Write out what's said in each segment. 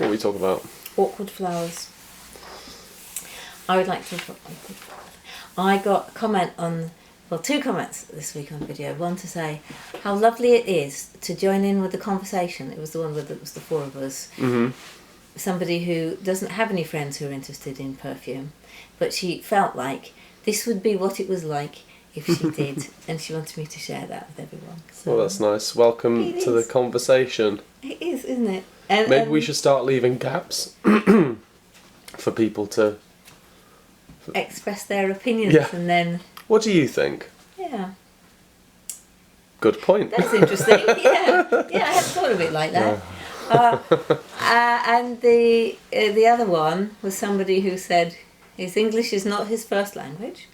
What are we talking about? Awkward flowers. I would like to talk about awkward flowers. I got a comment on, well, 2 comments this week on video. One to say how lovely it is to join in with the conversation. It was the one with it was the 4 of us. Mm-hmm. Somebody who doesn't have any friends who are interested in perfume, but she felt like this would be what it was like if she did, and she wanted me to share that with everyone. So, Well, that's nice. Welcome to the conversation. It is, isn't it? Maybe we should start leaving gaps for people to express their opinions, and then... What do you think? Yeah. Good point. That's interesting. Yeah, I hadn't thought of it like that. And the other one was somebody who said his English is not his first language.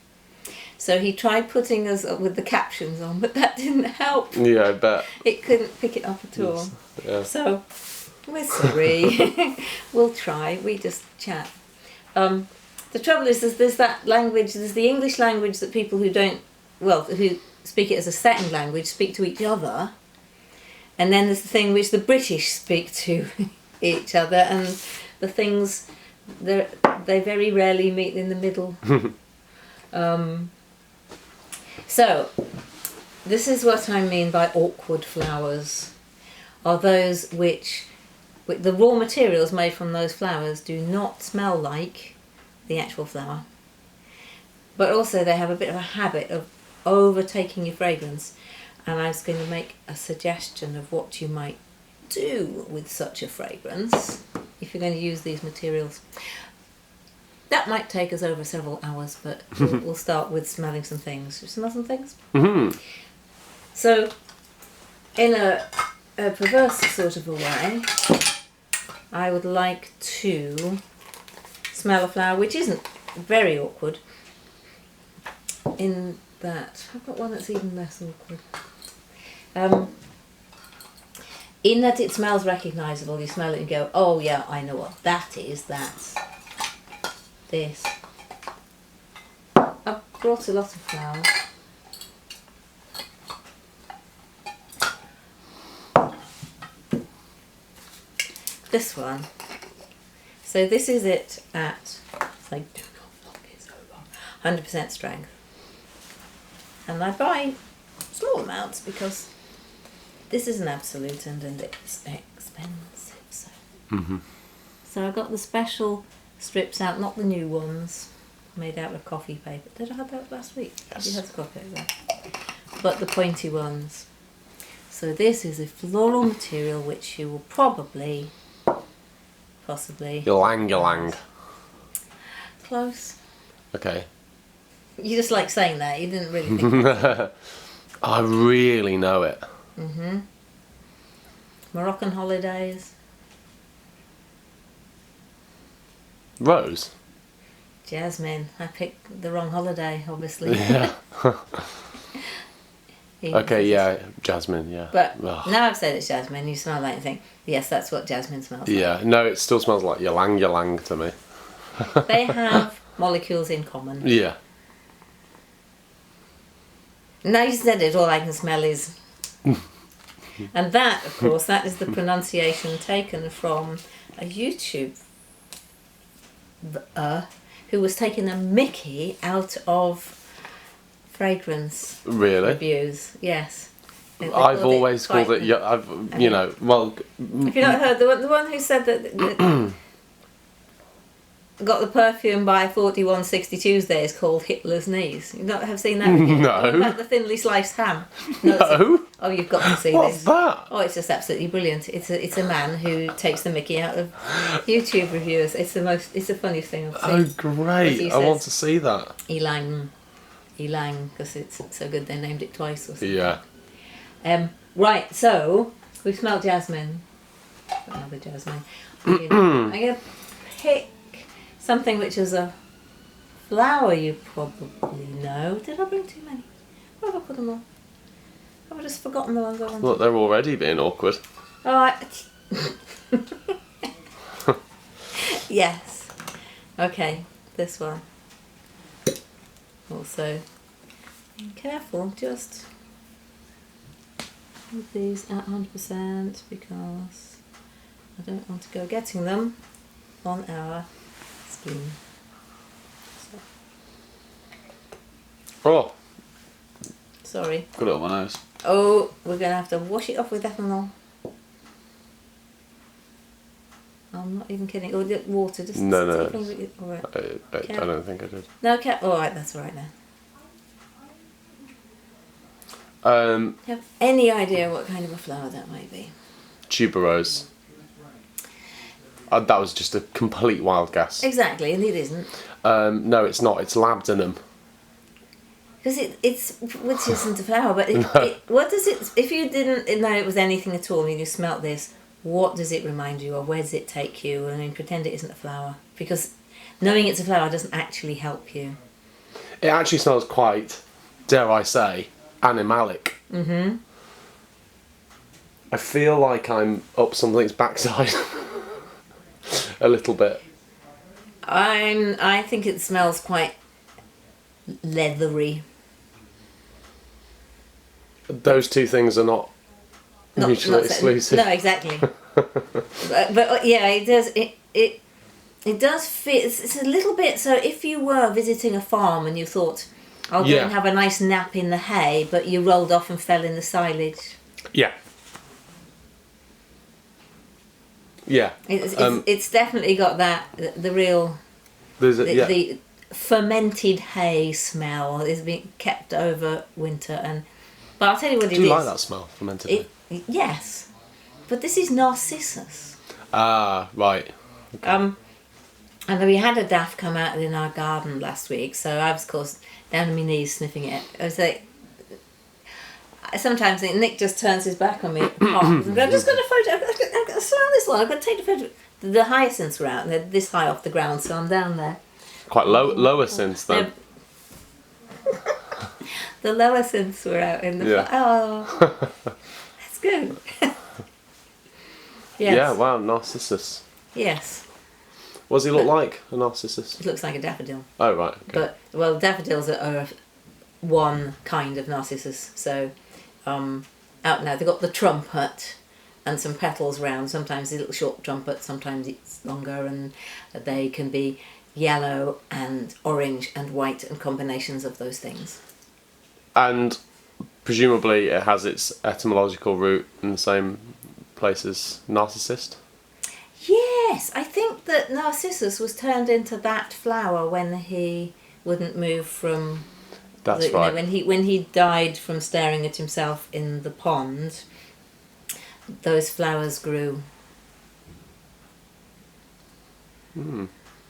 So he tried putting us with the captions on, but that didn't help. Yeah, I bet. It couldn't pick it up at all. Yeah. So, we're sorry. We'll try. We just chat. The trouble is, there's that language, there's the English language that people who don't, well, who speak it as a second language speak to each other. And then there's the thing which the British speak to each other, and the things, they very rarely meet in the middle. So, this is what I mean by awkward flowers, are those which the raw materials made from those flowers do not smell like the actual flower, but also they have a bit of a habit of overtaking your fragrance, and I was going to make a suggestion of what you might do with such a fragrance if you're going to use these materials. That might take us over several hours, but we'll start with smelling some things. Smell some things? Mm-hmm. So, in a perverse sort of a way, I would like to smell a flower which isn't very awkward, in that I've got one that's even less awkward. In that it smells recognisable. You smell it and go, oh yeah, I know what that is. That's this. I've brought a lot of flowers. This one. So this is it at, like, do not knock it so long, 100% strength. And I buy small amounts because this is an absolute and it's expensive. So, so I got the special strips out, not the new ones, made out of coffee paper. Did I have that last week? Yes. You had the coffee paper. But the pointy ones. So this is a floral material which you will possibly... Ylang. Close. Okay. You just like saying that, you didn't really think that. I really know it. Moroccan holidays. Rose? Jasmine. I picked the wrong holiday, obviously. Yeah. Okay, yeah, jasmine, yeah. But now I've said it's jasmine, you smell that and think, yes, that's what jasmine smells like. Yeah, no, it still smells like ylang to me. They have molecules in common. Yeah. Now you said it, all I can smell is... And that, of course, that is the pronunciation taken from a YouTube who was taking a mickey out of fragrance reviews. Yes. I've always called it, you know, well... Have you not heard the one who said that got the perfume by 4160 Tuesdays called Hitler's Knees? You not have seen that? No. About the thinly sliced ham. No. Oh, you've got to see What's this. that? Oh, it's just absolutely brilliant. It's a man who takes the mickey out of YouTube reviewers. It's the funniest thing I've seen. Oh, great. I want to see that. Elang, because it's so good they named it twice or something. Yeah. Right, so we've smelled jasmine. Another jasmine. I'm going to pick something which is a flower you probably know. Did I bring too many? Where have I put them all? Have I just forgotten the ones I wanted? Look, they're already being awkward. Oh, yes. Okay, this one. Also, be careful, just with these at 100% because I don't want to go getting them on our spoon. So, Oh, sorry. Got it on my nose. Oh, we're going to have to wash it off with ethanol. I'm not even kidding. Oh, the water. Just No, no. All right. I don't think I did. No, okay. All right, that's all right then. Do you have any idea what kind of a flower that might be? Tuberose. That was just a complete wild guess. Exactly, and it isn't. No, it's not. It's labdanum. Because which isn't a flower, but No. what does it, if you didn't know it was anything at all and you smelt this, what does it remind you of? Where does it take you? I mean, pretend it isn't a flower. Because knowing it's a flower doesn't actually help you. It actually smells quite, dare I say, animalic. Mm-hmm. I feel like I'm up something's backside. A little bit. I think it smells quite leathery. Those two things are not mutually exclusive. No, exactly. but yeah, it does. It does fit. It's a little bit. So if you were visiting a farm and you thought, I'll go and have a nice nap in the hay, but you rolled off and fell in the silage. Yeah. Yeah. It's definitely got that the real. The fermented hay smell is being kept over winter, but I'll tell you what it is. Do you like that smell, fermented hay? Yes, but this is Narcissus. Ah, right. Okay. And we had a daff come out in our garden last week, so I was, of course, down on my knees sniffing it. I was like, sometimes Nick just turns his back on me. I'm just going to photo. I've got to smell this one. I've got to take the photo. The hyacinths were out, and they're this high off the ground, so I'm down there. Quite lower since then. The lower synths were out in the oh, that's good. Yes. Yeah, wow, Narcissus. Yes. What does he look like, a Narcissus? It looks like a daffodil. Oh, right. Okay. But, daffodils are one kind of Narcissus. So, out now, they've got the trumpet and some petals round. Sometimes a little short trumpet, sometimes it's longer, and they can be yellow and orange and white and combinations of those things. And presumably it has its etymological root in the same place as narcissist? Yes, I think that Narcissus was turned into that flower when he wouldn't move from... That's right. When he died from staring at himself in the pond, those flowers grew.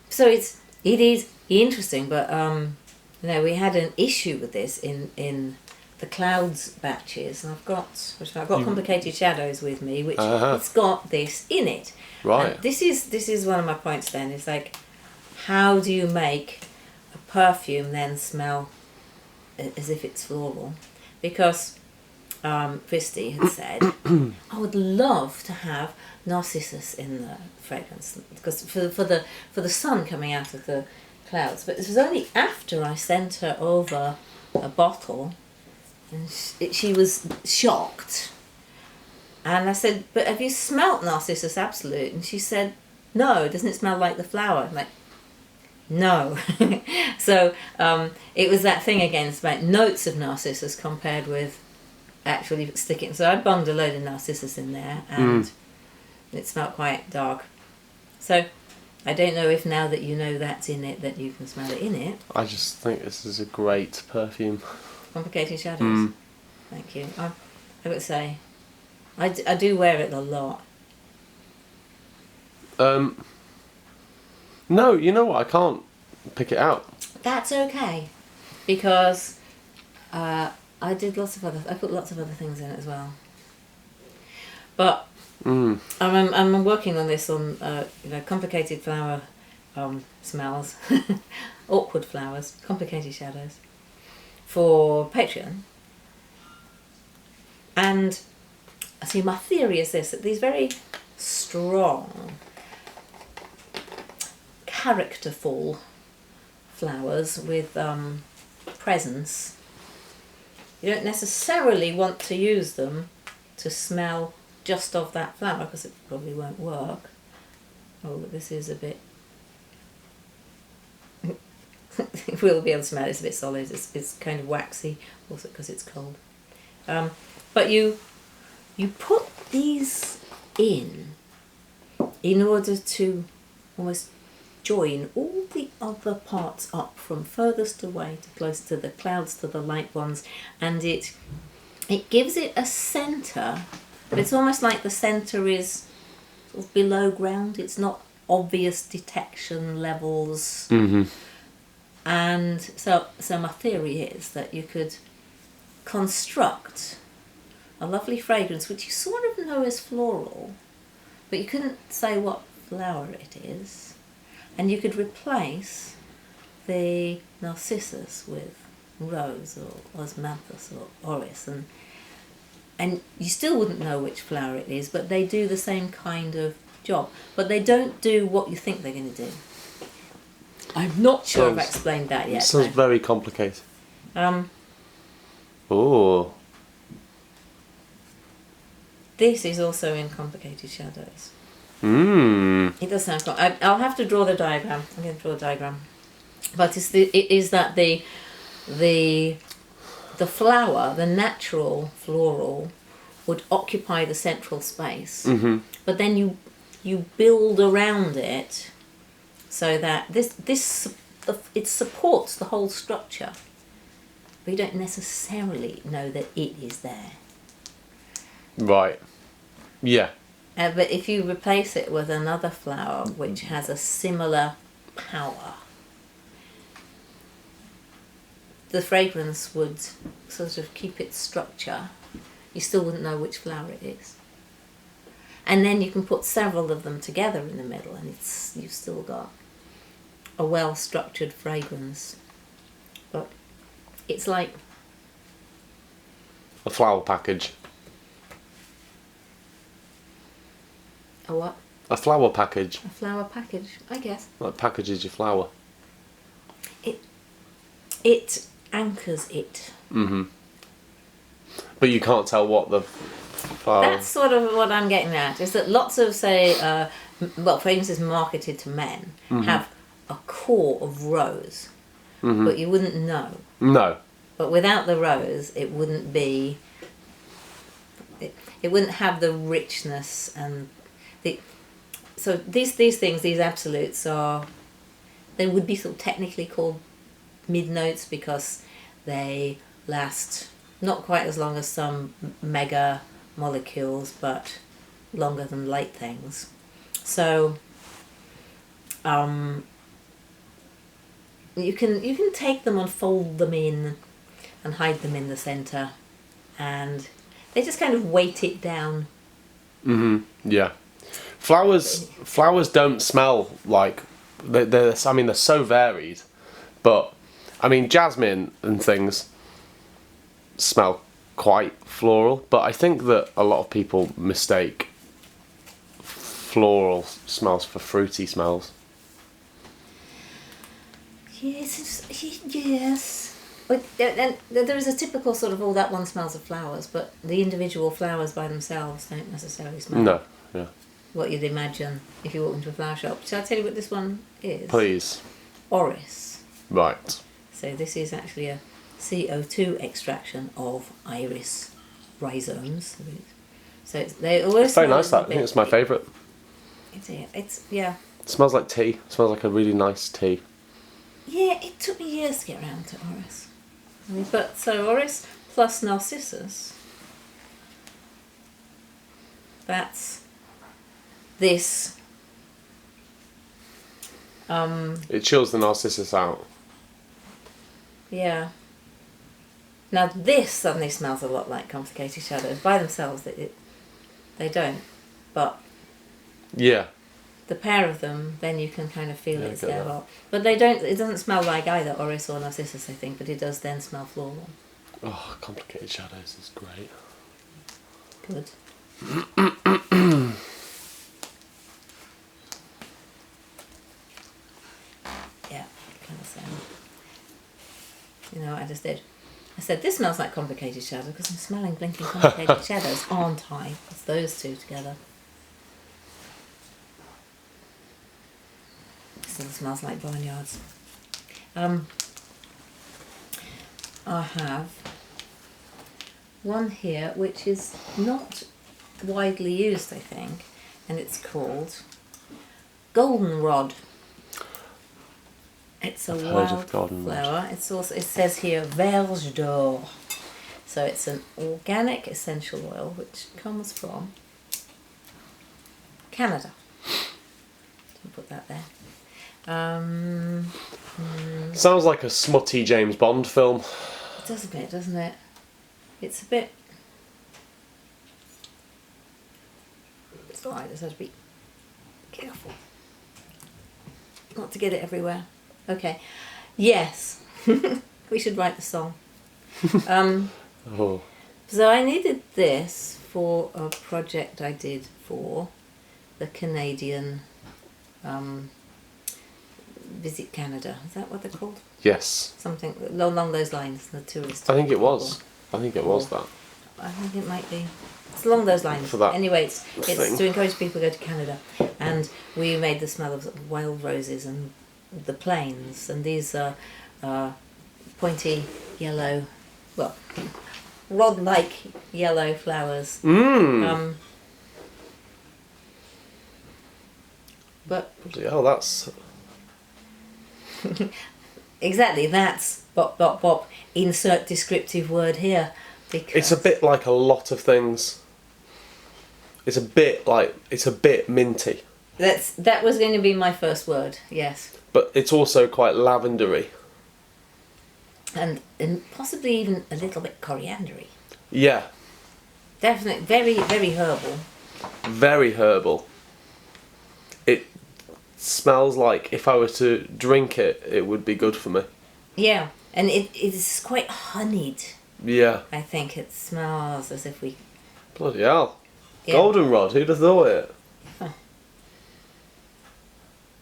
So it is interesting, but we had an issue with this in the clouds batches, and I've got complicated shadows with me, which it's got this in it. Right. And this is one of my points. Then is like, how do you make a perfume then smell as if it's floral? Because Christy had said, I would love to have Narcissus in the fragrance because for the sun coming out of the clouds. But this was only after I sent her over a bottle, and she was shocked. And I said, "But have you smelt Narcissus Absolute?" And she said, "No, doesn't it smell like the flower?" I'm like, no. So it was that thing again. It's about notes of Narcissus compared with actually sticking. So I bunged a load of Narcissus in there, and it smelled quite dark. So I don't know if now that you know that's in it, that you can smell it in it. I just think this is a great perfume. Complicated Shadows. Thank you. I would say I do wear it a lot. No, you know what? I can't pick it out. That's okay, because I put lots of other things in it as well. But I'm working on this on complicated flower smells, awkward flowers, complicated shadows for Patreon. And see, my theory is this: that these very strong, characterful flowers with presence, you don't necessarily want to use them to smell just of that flower because it probably won't work. Oh, but this is a bit. We'll be able to smell it. It's a bit solid. It's kind of waxy, also because it's cold. But you put these in order to almost join all the other parts up from furthest away to close to the clouds to the light ones, and it gives it a centre, but it's almost like the centre is sort of below ground. It's not obvious detection levels. Mm-hmm. And so my theory is that you could construct a lovely fragrance which you sort of know is floral, but you couldn't say what flower it is, and you could replace the Narcissus with rose or osmanthus or orris, and you still wouldn't know which flower it is, but they do the same kind of job, but they don't do what you think they're going to do. I'm not sure I've explained that yet. Sounds very complicated. Oh. This is also in Complicated Shadows. It does sound I'll have to draw the diagram. I'm going to draw a diagram. But it is that the flower, the natural floral, would occupy the central space. Mm-hmm. But then you build around it so that it supports the whole structure. But you don't necessarily know that it is there. Right. Yeah. But if you replace it with another flower which has a similar power, the fragrance would sort of keep its structure. You still wouldn't know which flower it is. And then you can put several of them together in the middle, and you've still got a well-structured fragrance. But it's like a flower package. A what? A flower package. A flower package, I guess. Like packages your flower. It anchors it. Mm-hmm. But you can't tell what the flower... That's sort of what I'm getting at, is that lots of, say, fragrances marketed to men have a core of rose, but you wouldn't know. No. But without the rose, it wouldn't be... It wouldn't have the richness and... So these things, these absolutes they would be sort of technically called mid-notes because they last not quite as long as some mega molecules, but longer than light things. So you can take them and fold them in and hide them in the centre, and they just kind of weight it down. Yeah. Flowers don't smell like they're so varied, but I mean jasmine and things smell quite floral, but I think that a lot of people mistake floral smells for fruity smells. Yes. But and there is a typical sort of, that one smells of flowers, but the individual flowers by themselves don't necessarily smell. No, yeah. What you'd imagine if you walk into a flower shop. Shall I tell you what this one is? Please. Orris. Right. So this is actually a CO2 extraction of iris rhizomes. So they always It's very nice, that. I think it's my favourite. It's yeah. It smells like tea. It smells like a really nice tea. Yeah, it took me years to get around to Orris. But so Orris plus Narcissus, that's this. It chills the Narcissus out. Yeah. Now this suddenly smells a lot like Complicated Shadows. By themselves, they don't. But yeah, the pair of them, then you can kind of feel it's there a that. lot. But they don't. It doesn't smell like either Orris or Narcissus, I think. But it does then smell floral. Oh, Complicated Shadows is great. Good. Yeah, kind of same. You know what I just did? I said, this smells like complicated shadow because I'm smelling blinking complicated shadows, aren't I? It's those two together. Still smells like barnyards. I have one here which is not widely used, I think, and it's called Goldenrod. It's a wildflower. It's also, it says here Verge d'Or. So it's an organic essential oil which comes from Canada. Didn't put that there. Sounds like a smutty James Bond film. It does a bit, doesn't it? It's a bit. It's alright, I just have to be careful not to get it everywhere. Okay. Yes. We should write the song. Oh. So I needed this for a project I did for the Canadian Visit Canada. Is that what they're called? Yes. Something along those lines, the tourist. I think it was. I think it was that. I think it might be. It's along those lines. For that anyway, it's thing. to encourage people to go to Canada. And we made the smell of wild roses and the plains. And these are pointy yellow, well, rod-like yellow flowers. But Oh, that's... exactly, that's bop, bop, bop, insert descriptive word here. Because It's a bit like a lot of things. It's a bit minty. that was going to be my first word, yes. But it's also quite lavendery. And possibly even a little bit coriandery. Yeah. Definitely, very, very herbal. Very herbal. It smells like if I were to drink it, it would be good for me. Yeah, and it is quite honeyed. Yeah. I think it smells as if we... Bloody hell. Yeah. Goldenrod, who'd have thought it?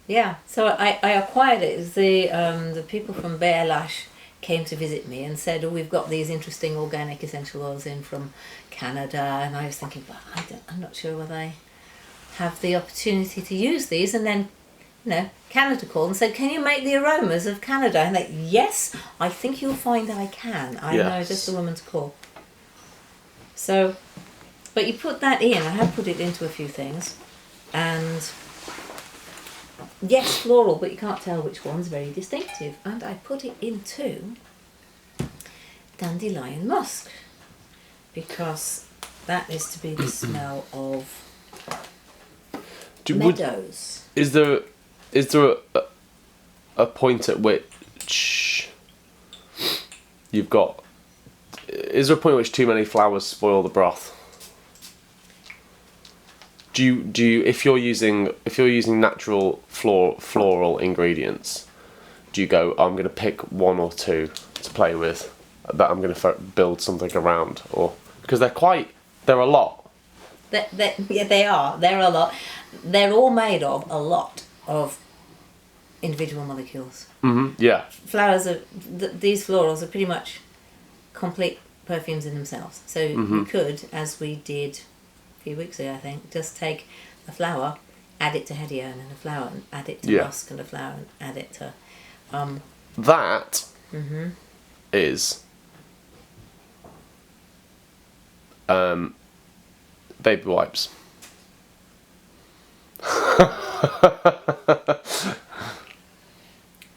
Yeah, so I acquired it. It was the people from Bearlash came to visit me and said, oh, we've got these interesting organic essential oils in from Canada. And I was thinking, well, I'm not sure whether I have the opportunity to use these. And then, Canada called and said, can you make the aromas of Canada? And like, yes, I think you'll find I can. I know just the woman to call. So, but you put that in. I have put it into a few things. And... yes, floral, but you can't tell which one's very distinctive. And I put it into dandelion musk because that is to be the smell of meadows. Is there a point at which you've got? Is there a point at which too many flowers spoil the broth? Do you if you're using natural floral ingredients, do you go, I'm going to pick one or two to play with that I'm going to build something around, or because they're a lot. Yeah, they are. They're a lot. They're all made of a lot of individual molecules. Yeah. Flowers are these florals are pretty much complete perfumes in themselves. So you could, as we did a few weeks ago, I think, just take a flower, add it to hedione, and a flower, and add it to musk, and a flower, and add it to... that is baby wipes.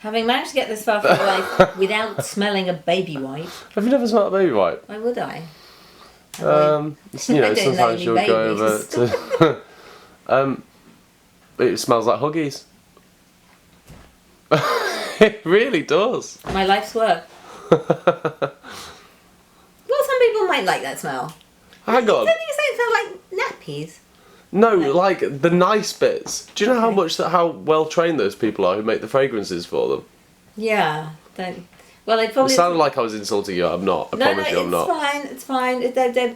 Having managed to get this far through life without smelling a baby wipe... Have you never smelled a baby wipe? Why would I? Sometimes you'll go over to... it smells like Huggies. It really does. My life's work. Well, some people might like that smell. Hang on. Don't you say it smells like nappies? No, like the nice bits. Do you know how well trained those people are who make the fragrances for them? Yeah. Well, they probably... It sounded like I was insulting you. I'm not. I promise you I'm not. It's fine.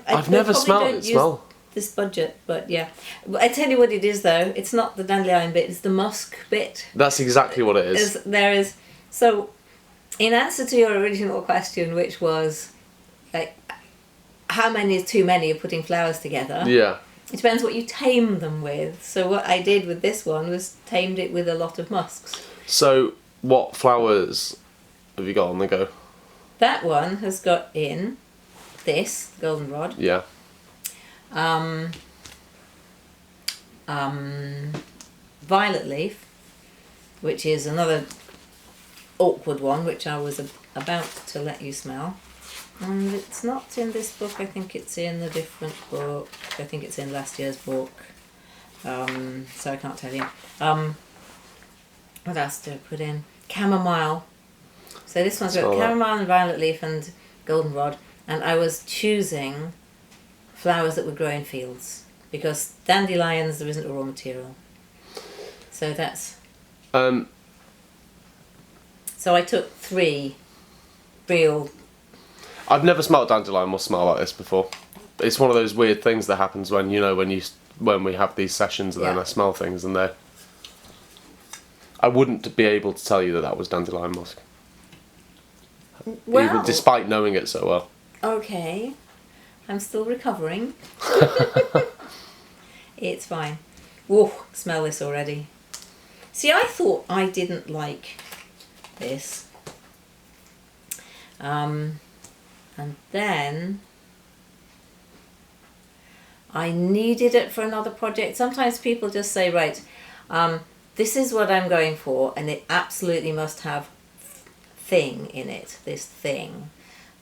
I've never smelled it. Smell. This budget, but yeah. I tell you what it is though. It's not the dandelion bit. It's the musk bit. That's exactly what it is. There is. So, in answer to your original question, which was, like how many is too many of putting flowers together. Yeah. It depends what you tame them with. So what I did with this one was tamed it with a lot of musks. So what flowers have you got on the go? That one has got in this goldenrod. Yeah. Violet leaf, which is another awkward one, which I was about to let you smell. And it's not in this book, I think it's in a different book. I think it's in last year's book. So I can't tell you. What else did I put in? Chamomile. So this one's got chamomile and violet leaf and goldenrod. And I was choosing flowers that would grow in fields. Because dandelions, there isn't a raw material. So that's... So I took 3 real... I've never smelled dandelion musk smell like this before. It's one of those weird things that happens when when we have these sessions and then I smell things and I wouldn't be able to tell you that was dandelion musk. Well, even despite knowing it so well. Okay, I'm still recovering. It's fine. Whoa, smell this already. See, I thought I didn't like this. And then I needed it for another project. Sometimes people just say, right, this is what I'm going for, and it absolutely must have thing in it, this thing.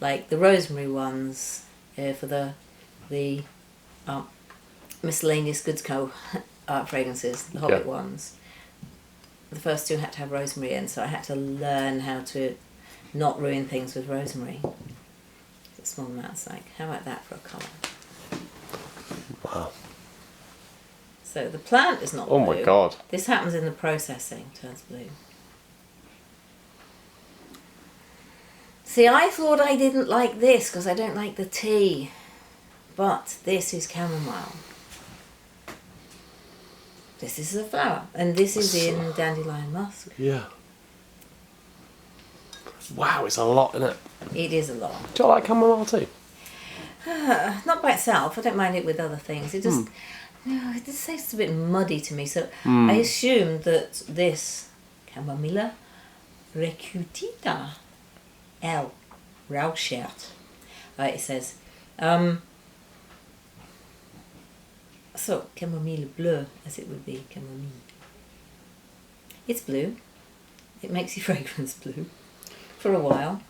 Like the rosemary ones for the Miscellaneous Goods Co. Fragrances, the Hobbit ones. The first 2 had to have rosemary in, so I had to learn how to not ruin things with rosemary. Small amounts, like, how about that for a colour? Wow. So the plant is not blue. Oh my god. This happens in the processing, turns blue. See, I thought I didn't like this because I don't like the tea. But this is chamomile. This is a flower. And this is in dandelion musk. Yeah. Wow, it's a lot, isn't it? It is a lot. Do you like chamomile tea? Not by itself. I don't mind it with other things. It just... No, it just tastes a bit muddy to me. So I assumed that this Chamomilla recutita L. Rauschert. It says... so, chamomile bleu, as it would be, chamomile. It's blue. It makes your fragrance blue. For a while.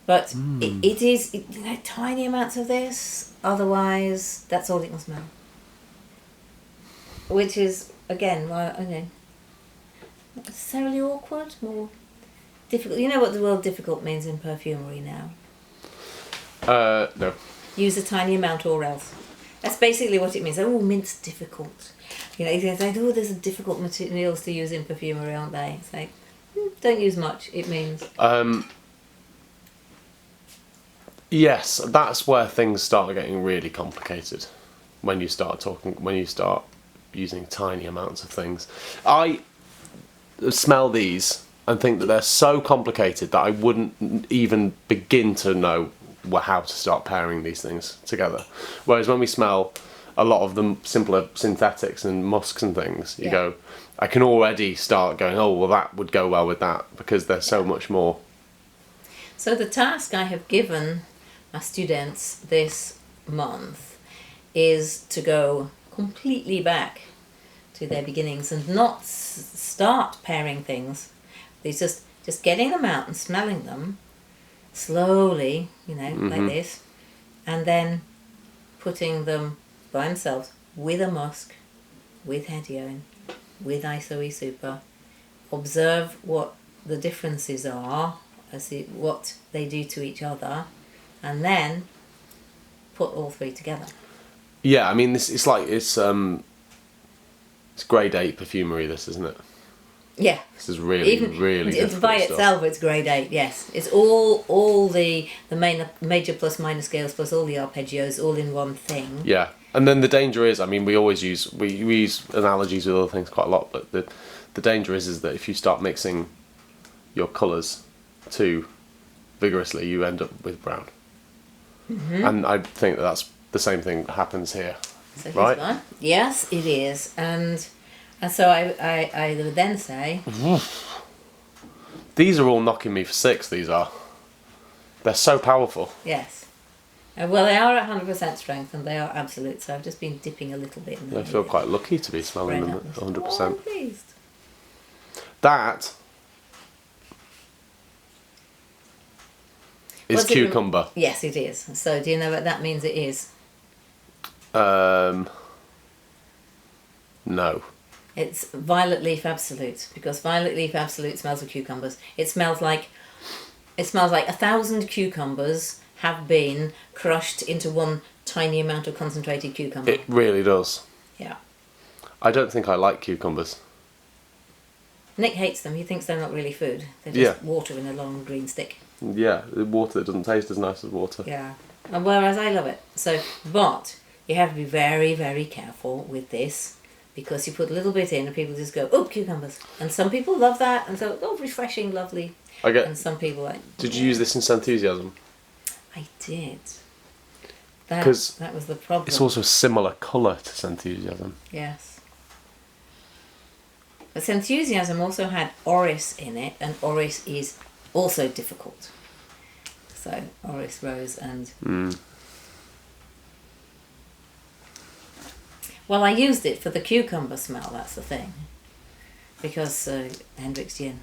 But it is tiny amounts of this, otherwise that's all it can smell. Which is, again, not necessarily awkward, more difficult. You know what the word difficult means in perfumery now? No. Use a tiny amount or else. That's basically what it means. Oh, mint's difficult. You know, it's like, oh, there's difficult materials to use in perfumery, aren't they? It's like, don't use much, it means. Yes, that's where things start getting really complicated. When you start using tiny amounts of things. I smell these and think that they're so complicated that I wouldn't even begin to know how to start pairing these things together. Whereas when we smell a lot of the simpler synthetics and musks and things, you go, I can already start going, oh, well, that would go well with that, because there's so much more. So the task I have given my students this month is to go completely back to their beginnings and not start pairing things. It's just getting them out and smelling them slowly, like this, and then putting them by themselves with a musk, with hedione, with isoe super. Observe what the differences are, what they do to each other, and then put all 3 together. Yeah, I mean, it's grade 8 perfumery, this, isn't it? Yeah. This is really difficult by stuff. itself, it's grade 8, yes. It's all the major plus minor scales plus all the arpeggios all in one thing. Yeah. And then the danger is, I mean, we use analogies with other things quite a lot, but the danger is that if you start mixing your colours too vigorously, you end up with brown. And I think that's the same thing that happens here. So here's Right. one. Yes, it is. And so I would then say, These are all knocking me for 6, these are. They're so powerful. yes. Well, they are at 100% strength and they are absolute, so I've just been dipping a little bit in them. I feel quite lucky to be smelling them at 100%. Oh, I'm pleased. That is What's it- cucumber. Yes, it is. So do you know what that means it is? No. It's violet leaf absolute, because violet leaf absolute smells of cucumbers. It smells like 1,000 cucumbers have been crushed into one tiny amount of concentrated cucumber. It really does. Yeah. I don't think I like cucumbers. Nick hates them. He thinks they're not really food. They're just water in a long green stick. Yeah, water that doesn't taste as nice as water. Yeah. And whereas I love it. So, but you have to be very, very careful with this, because you put a little bit in and people just go, oh, cucumbers. And some people love that and so, oh, refreshing, lovely. And some people like... Did you use this in Scenthusiasm? I did. 'Cause that was the problem. It's also a similar colour to Scenthusiasm. Yes. But Scenthusiasm also had orris in it, and orris is also difficult. So, orris rose and... Well, I used it for the cucumber smell, that's the thing. Because Hendrick's gin.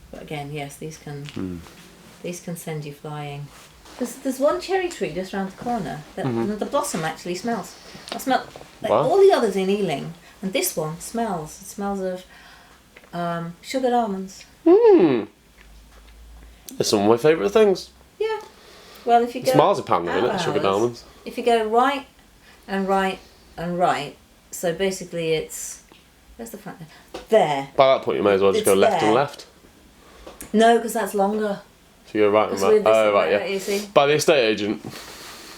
But again, yes, these can send you flying. There's one cherry tree just round the corner that and the blossom actually smells. I smell like Wow. all the others in Ealing, and this one smells. It smells of sugared almonds. It's some of my favourite things. Yeah. Well, if you go It's marzipan, isn't it? out Sugared hours, almonds. If you go right and right and right, so basically it's where's the front? There. By that point, you may as well just It's go left there. and left. No, because that's longer. So you go right and Because right. with this Oh, right, right, yeah. you see. By the estate agent.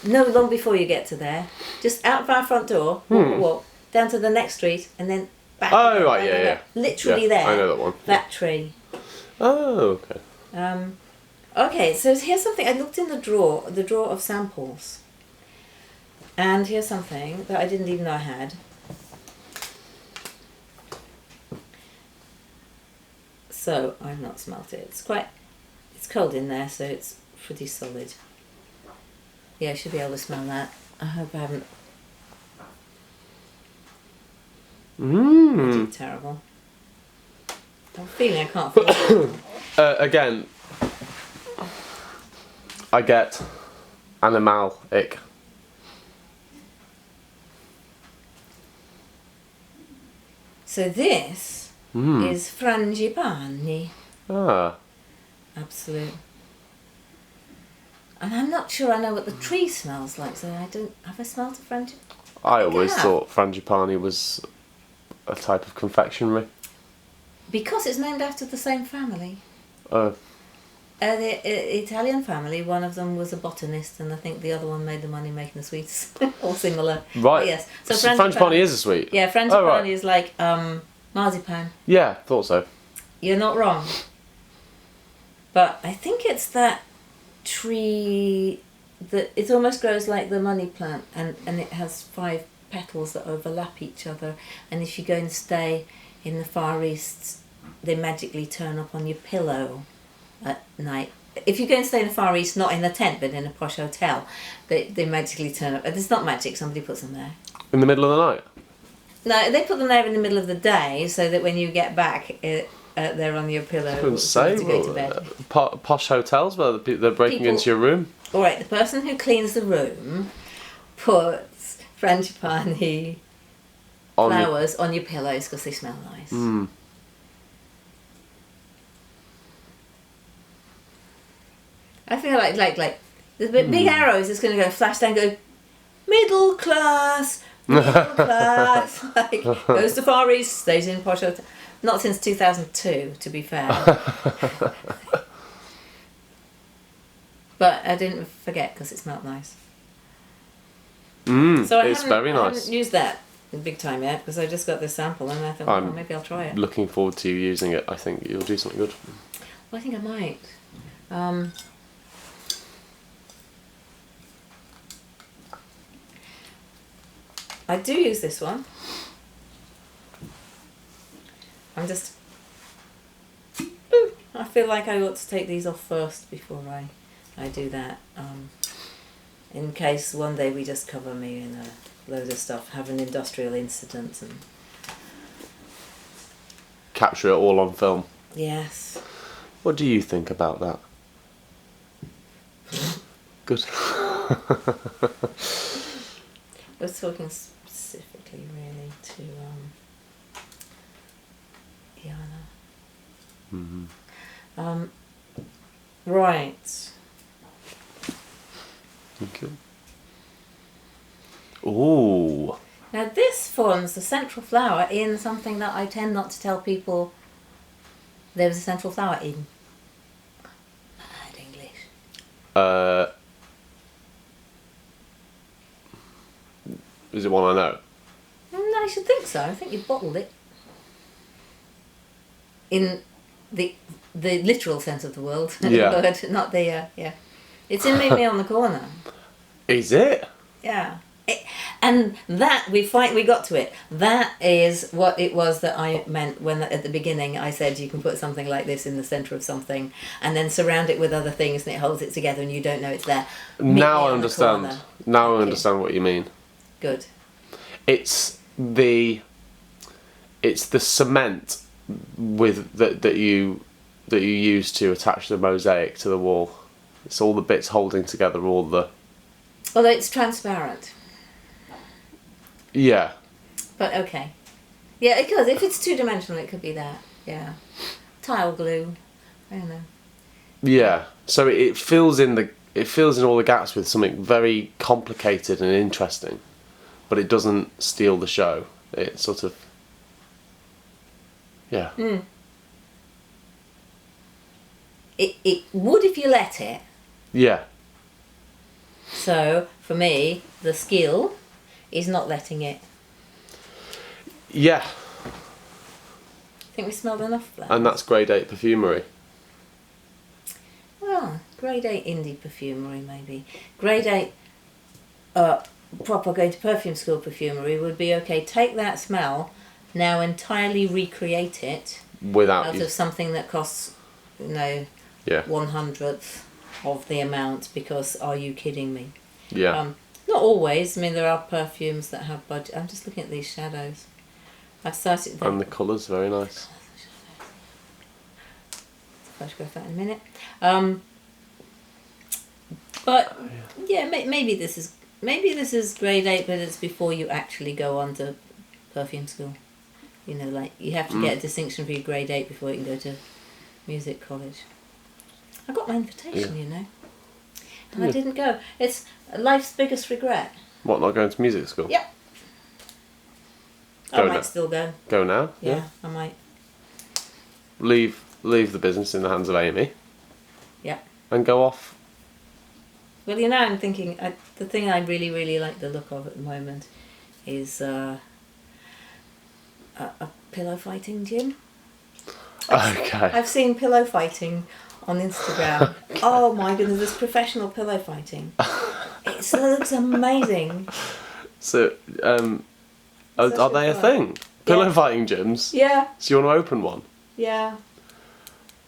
No, long before you get to there. Just out of our front door, walk, down to the next street, and then back. Oh, again, right, down yeah, and yeah. back. Literally Yeah, there. I know that one. That tree. Oh, okay. Okay, so here's something. I looked in the drawer of samples. And here's something that I didn't even know I had. So, I've not smelt it. It's cold in there, so it's pretty solid. Yeah, I should be able to smell that. I hope I haven't did terrible. I'm feeling I can't feel it. Again, I get animalic. So this is Frangipani. Ah. Absolute. And I'm not sure I know what the tree smells like, so I don't... Have I smelled a Frangipani? I always Yeah. thought Frangipani was a type of confectionery. Because it's named after the same family. Oh. The Italian family, one of them was a botanist, and I think the other one made the money making the sweets. All similar. Right. But yes. So Frangipani is a sweet. Yeah, Frangipani Oh, right. is like marzipan. Yeah, thought so. You're not wrong. But I think it's that tree that it almost grows like the money plant, and it has 5 petals that overlap each other, and if you go and stay in the Far East, they magically turn up on your pillow at night. If you go and stay in the Far East, not in a tent but in a posh hotel, they magically turn up. It's not magic, somebody puts them there. In the middle of the night? No, they put them there in the middle of the day so that when you get back, they're on your pillow. I couldn't say. To go to bed. Posh hotels where they're breaking into your room? Alright, the person who cleans the room puts Frangipani flowers on your pillows because they smell nice. I feel like there's big arrows that's going to go flash down, go middle class, like goes to Far East, stays in posh hotel. Not since 2002, to be fair. But I didn't forget because it smelled nice. So it's very nice. I haven't used that big time yet because I just got this sample and I thought, maybe I'll try it. Looking forward to you using it. I think you'll do something good. Well, I think I might. I do use this one. I feel like I ought to take these off first before I do that. In case one day we just cover me in a load of stuff, have an industrial incident and... Capture it all on film. Yes. What do you think about that? Good. I was talking specifically really to Iana. Mm-hmm. Right. Okay. Ooh. Now this forms the central flower in something that I tend not to tell people there was a central flower in. Bad English. Is it one I know? I should think so. I think you bottled it. In the literal sense of the word, not the yeah. It's in Meet Me on the Corner. Is it? Yeah. And that we got to it. That is what it was that I meant when at the beginning I said you can put something like this in the centre of something and then surround it with other things and it holds it together and you don't know it's there. Now I understand. Now I understand what you mean. Good. It's the cement with that you use to attach the mosaic to the wall. It's all the bits holding together all the... Although it's transparent. Yeah. But okay. Yeah, because if it's two-dimensional it could be that. Yeah. Tile glue. I don't know. Yeah. So it fills in all the gaps with something very complicated and interesting. But it doesn't steal the show. It sort of... Yeah. It would if you let it. Yeah. So, for me, the skill is not letting it. Yeah. I think we smelled enough of that. And that's grade 8 perfumery. Well, grade 8 indie perfumery, maybe. Grade 8 proper going to perfume school perfumery would be okay. Take that smell, now entirely recreate it out of something that costs, 1/100th of the amount, because are you kidding me? Yeah. Not always. I mean, there are perfumes that have budget. I'm just looking at these shadows. I've started... And the colours, very nice. Photograph that in a minute. But yeah, maybe this is grade 8, but it's before you actually go on to perfume school. Like you have to get a distinction for your grade 8 before you can go to music college. I got my invitation, and I didn't go. It's life's biggest regret. What, not going to music school? Yep. I might still go. Go now? Yeah, I might. Leave the business in the hands of Amy. Yeah. And go off. Well, I'm thinking, the thing I really, really like the look of at the moment is a pillow fighting gym. Okay. I've seen pillow fighting on Instagram. Oh my goodness, there's professional pillow fighting. It looks amazing. So, are they a thing? Pillow fighting gyms? Yeah. So you want to open one? Yeah.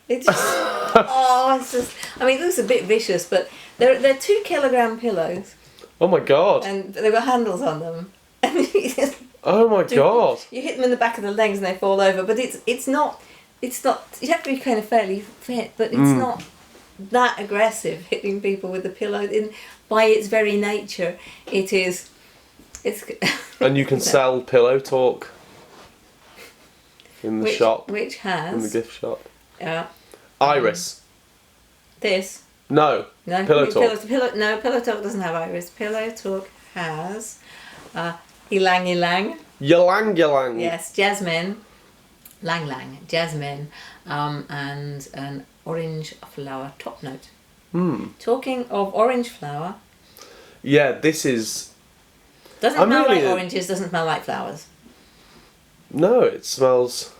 It's just, it's just, I mean, it looks a bit vicious, but they're 2 kilogram pillows. Oh my god. And they've got handles on them. And oh my god. You hit them in the back of the legs and they fall over, but it's not, you have to be kind of fairly fit, but it's not that aggressive, hitting people with the pillow. By its very nature, it's... And you can sell Pillow Talk in the shop. Which has... In the gift shop. Yeah. Iris. This. No. Pillow Talk. No, Pillow Talk doesn't have Iris. Pillow Talk has Ylang Ylang. Ylang Ylang. Yes, Jasmine. Lang Lang. Jasmine. And an orange flower top note. Talking of orange flower. Yeah, this is... Doesn't I'm smell really like oranges, doesn't smell like flowers. No, it smells.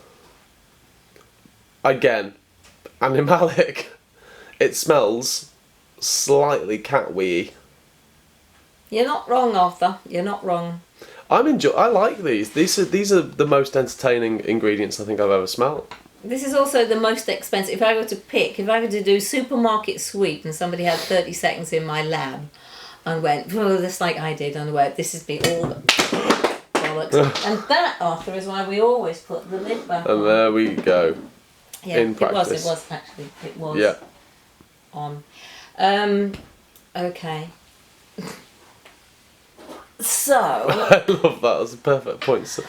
Again, animalic. It smells slightly cat wee. You're not wrong, Arthur. You're not wrong. I like these. These are the most entertaining ingredients I think I've ever smelled. This is also the most expensive. If I were to pick, if I were to do supermarket sweep and somebody had 30 seconds in my lab and went, oh, just like I did, and went, this has been all the bollocks. And that, Arthur, is why we always put the lid back on. And there we go. Yeah, in practice. It was actually. It was Yeah. on. Okay. So. I love that. That's a perfect point. So,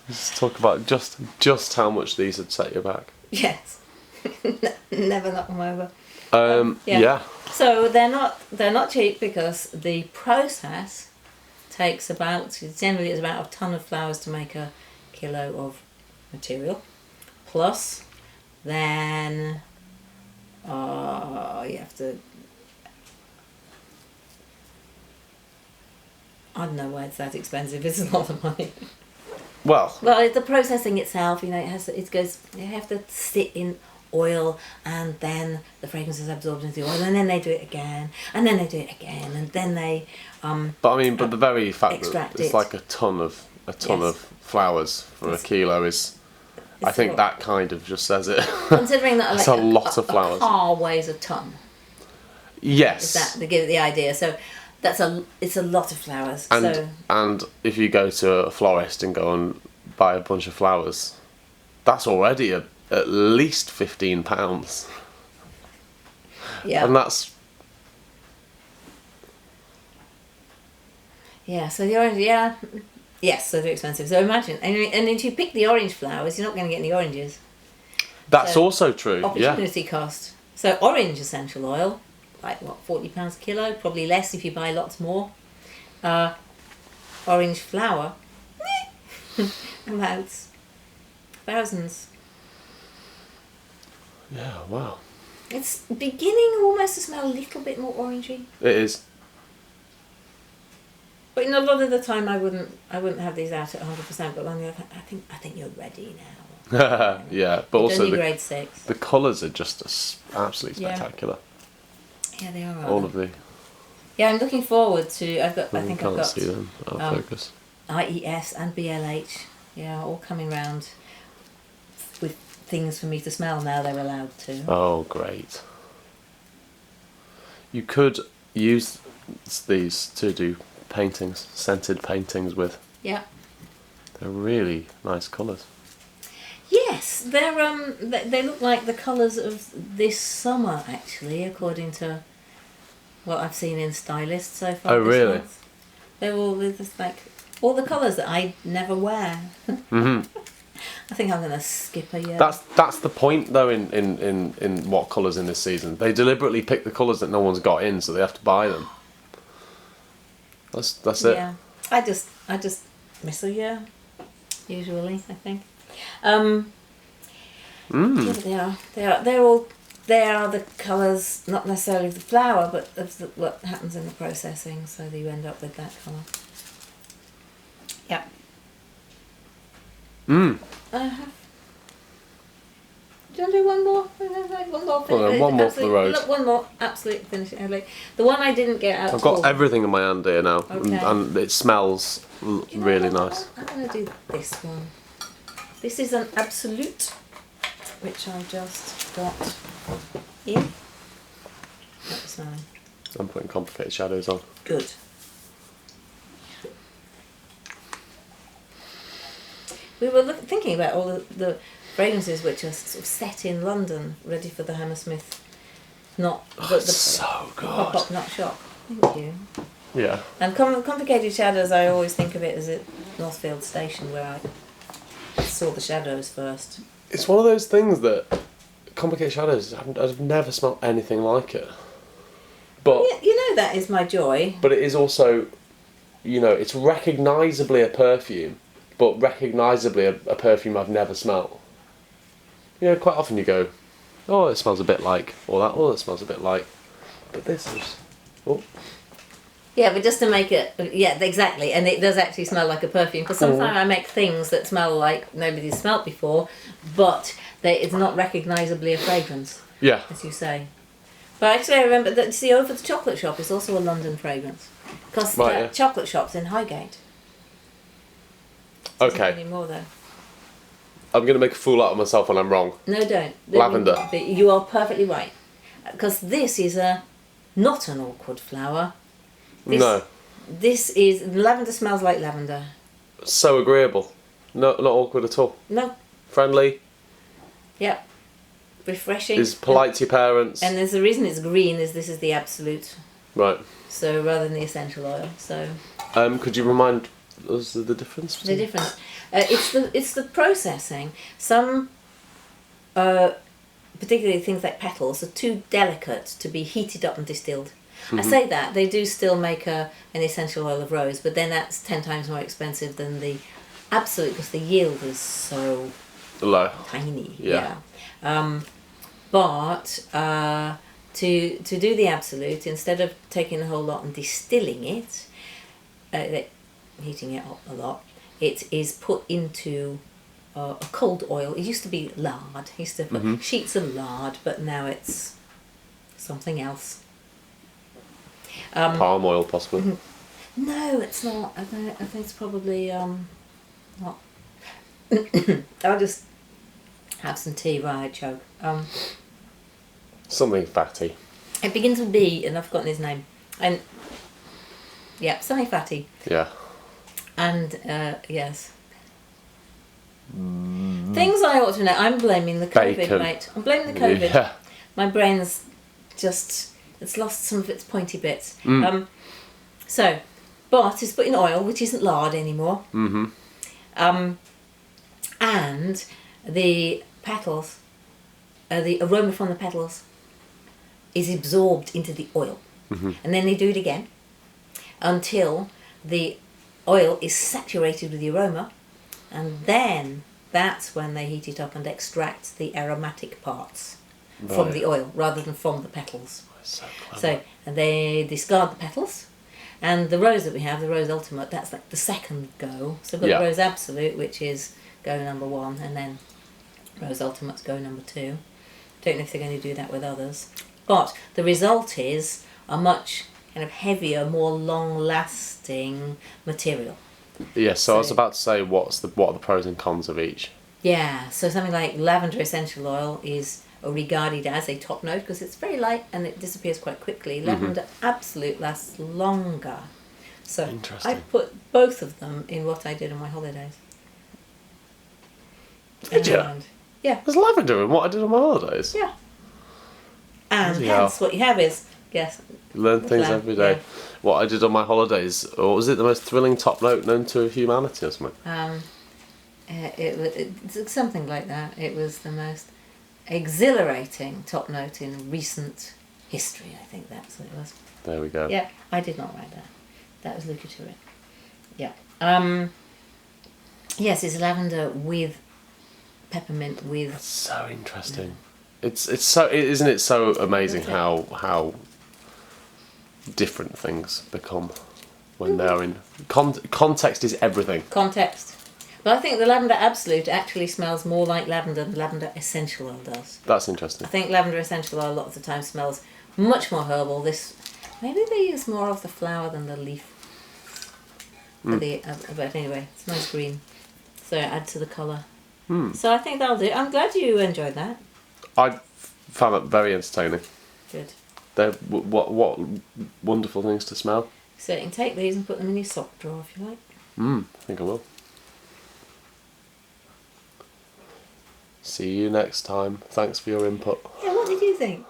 let's talk about just how much these would set you back. Yes. Never knock them over. Yeah. So they're not cheap because the process takes generally it's about a ton of flowers to make a kilo of material. Plus, then you have to. I don't know why it's that expensive. It's a lot of money. Well, It's the processing itself. You know, you have to sit in oil, and then the fragrance is absorbed into the oil, and then they do it again, and then they do it again, and then they. but the very fact that extract it's it. like a ton of flowers for a kilo is. I think that kind of just says it. Considering that That's a lot of flowers. A car weighs a ton. Yes. Is that to give it the idea? So it's a lot of flowers. And if you go to a florist and go and buy a bunch of flowers, that's already at least £15. Yeah. And that's. Yeah. So the orange. Yeah. Yes, so they're expensive. So imagine, and if you pick the orange flowers, you're not going to get any oranges. That's also true. Opportunity cost. So orange essential oil, like what, £40 a kilo? Probably less if you buy lots more. Orange flower, about thousands. Yeah. Wow. It's beginning almost to smell a little bit more orangey. It is. But a lot of the time I wouldn't have these out at 100%. But on the other hand, I think you're ready now. Yeah, but It's also only grade 6. the colours are just absolutely spectacular. Yeah, they are. All of the. Yeah, I'm looking forward to. I think I've Can't got see them. I'll focus. IES and BLH. Yeah, all coming round with things for me to smell now. They're allowed to. Oh, great! You could use these to do paintings, scented paintings with. Yeah. They're really nice colours. Yes, they're they look like the colours of this summer actually, according to what I've seen in stylists so far. Oh, really? Month. They're all just like all the colours that I never wear. Mm-hmm. I think I'm gonna skip a year. That's the point though in what colours in this season. They deliberately pick the colours that no one's got in, so they have to buy them. That's it. Yeah, I just miss a year. Usually, I think. Yeah, they are the colours, not necessarily of the flower, but of what happens in the processing. So that you end up with that colour. Yeah. Do you want to do one more? One more. One more for the road. Look, one more. Absolute finishing. The one I didn't get out. I've got everything in my hand here now, Okay. and it smells really nice. I'm going to do this one. This is an absolute, which I just got in. Not smelling. I'm putting complicated shadows on. Good. We were thinking about all the fragrances which are sort of set in London, ready for the Hammersmith. So good. Pop-up nut shop. Thank you. Yeah. And complicated shadows, I always think of it as at Northfield Station, where I saw the shadows first. It's one of those things that complicated shadows. I've never smelled anything like it. But You know that is my joy. But it is also, it's recognisably a perfume, but recognisably a perfume I've never smelled. Quite often you go, oh, it smells a bit like, or that, oh, it smells a bit like. But this is, oh. Yeah, but just to make it, yeah, exactly, and it does actually smell like a perfume. Because sometimes I make things that smell like nobody's smelt before, but it's not recognisably a fragrance, Yeah. as you say. But actually, I remember that. See, Over the Chocolate Shop is also a London fragrance, because Right, the yeah. chocolate shop's in Highgate. Doesn't Okay. anymore though. I'm going to make a fool out of myself when I'm wrong. No, don't. Lavender. You are perfectly right, because this is not an awkward flower. No. This is lavender. Smells like lavender. So agreeable. Not awkward at all. No. Friendly. Yep. Refreshing. Is polite to your parents. And there's the reason it's green is this is the absolute. Right. So rather than the essential oil. So. Could you remind us of the difference? The difference. It's the processing. Some, particularly things like petals, are too delicate to be heated up and distilled. I say that they do still make an essential oil of rose, but then that's 10 times more expensive than the absolute, because the yield is so Low. tiny. Yeah. But to do the absolute, instead of taking the whole lot and distilling it, heating it up a lot, it is put into a cold oil. It used to be lard. It used to put sheets of lard, but now it's something else. Palm oil, possibly. No, it's not. I think it's probably not. I'll just have some tea while I choke. Something fatty. It begins with B, and I've forgotten his name. And yeah, something fatty. Yeah. And yes. Things I ought to know. I'm blaming the COVID, Bacon. mate. I'm blaming the COVID. Yeah. My brain's just, it's lost some of its pointy bits. So, but it's put in oil, which isn't lard anymore. And the petals, the aroma from the petals is absorbed into the oil. And then they do it again until the oil is saturated with the aroma, and then that's when they heat it up and extract the aromatic parts from the oil rather than from the petals. So clever. So and they discard the petals, and the rose that we have, the Rose Ultimate, that's like the second go. So we've got the Rose Absolute, which is go number 1, and then Rose Ultimate's go number 2. Don't know if they're going to do that with others, but the result is a much kind of heavier, more long-lasting material. Yeah, so I was about to say, what are the pros and cons of each? Yeah, so something like lavender essential oil is regarded as a top note because it's very light and it disappears quite quickly. Lavender Absolute lasts longer. So Interesting. I put both of them in what I did on my holidays. Did you? Yeah. There's lavender in what I did on my holidays. Yeah. And Bloody hence hell. what you have is, yes, Learn things every day. yeah. What I did on my holidays, or was it the most thrilling top note known to humanity or something? it's something like that. It was the most exhilarating top note in recent history. I think that's what it was. There we go. Yeah, I did not write that. That was Luca Turin. Yeah. Yes, it's lavender with peppermint with. That's so interesting. It's so, isn't it so amazing how different things become when they're in context is everything. Context. But I think the Lavender Absolute actually smells more like lavender than Lavender Essential Oil does. That's interesting. I think Lavender Essential Oil a lot of the time smells much more herbal. This, maybe they use more of the flower than the leaf. But anyway, it's nice green. So add to the colour. So I think that'll do. I'm glad you enjoyed that. I found that very entertaining. Good. They're what wonderful things to smell. So you can take these and put them in your sock drawer if you like. I think I will. See you next time. Thanks for your input. Yeah, what did you think?